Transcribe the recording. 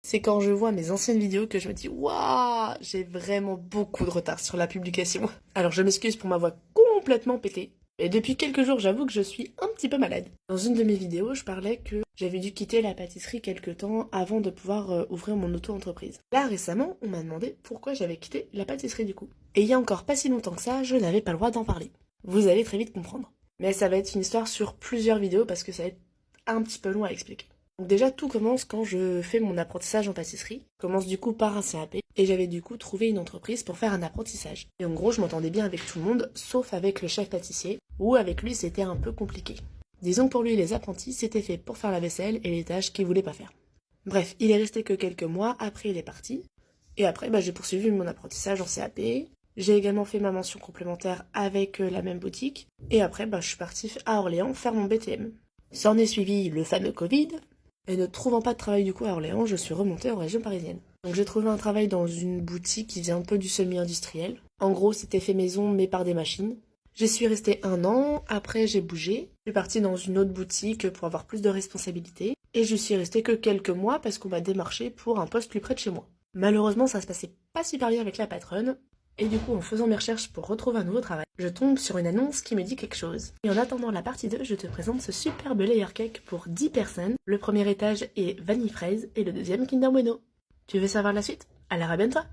C'est quand je vois mes anciennes vidéos que je me dis waouh, j'ai vraiment beaucoup de retard sur la publication. Alors je m'excuse pour ma voix complètement pétée. Et depuis quelques jours, j'avoue que je suis un petit peu malade. Dans une de mes vidéos, je parlais que j'avais dû quitter la pâtisserie quelques temps avant de pouvoir ouvrir mon auto-entreprise. Là, récemment, on m'a demandé pourquoi j'avais quitté la pâtisserie du coup. Et il y a encore pas si longtemps que ça, je n'avais pas le droit d'en parler. Vous allez très vite comprendre. Mais ça va être une histoire sur plusieurs vidéos parce que ça va être un petit peu long à expliquer. Donc déjà, tout commence quand je fais mon apprentissage en pâtisserie. Je commence du coup par un CAP et j'avais du coup trouvé une entreprise pour faire un apprentissage. Et en gros, je m'entendais bien avec tout le monde, sauf avec le chef pâtissier, où avec lui c'était un peu compliqué. Disons que pour lui, les apprentis, c'était fait pour faire la vaisselle et les tâches qu'il voulait pas faire. Bref, il est resté que quelques mois, après il est parti. Et après, j'ai poursuivi mon apprentissage en CAP. J'ai également fait ma mention complémentaire avec la même boutique. Et après, je suis partie à Orléans faire mon BTM. S'en est suivi le fameux Covid. Et ne trouvant pas de travail du coup à Orléans, je suis remontée en région parisienne. Donc j'ai trouvé un travail dans une boutique qui faisait un peu du semi-industriel. En gros, c'était fait maison mais par des machines. J'y suis restée 1 an, après j'ai bougé. Je suis partie dans une autre boutique pour avoir plus de responsabilités. Et je suis restée que quelques mois parce qu'on m'a démarché pour un poste plus près de chez moi. Malheureusement, ça se passait pas super bien avec la patronne. Et du coup, en faisant mes recherches pour retrouver un nouveau travail, je tombe sur une annonce qui me dit quelque chose. Et en attendant la partie 2, je te présente ce superbe layer cake pour 10 personnes. Le premier étage est vanille fraise et le deuxième Kinder Bueno. Tu veux savoir la suite? Alors abonne-toi!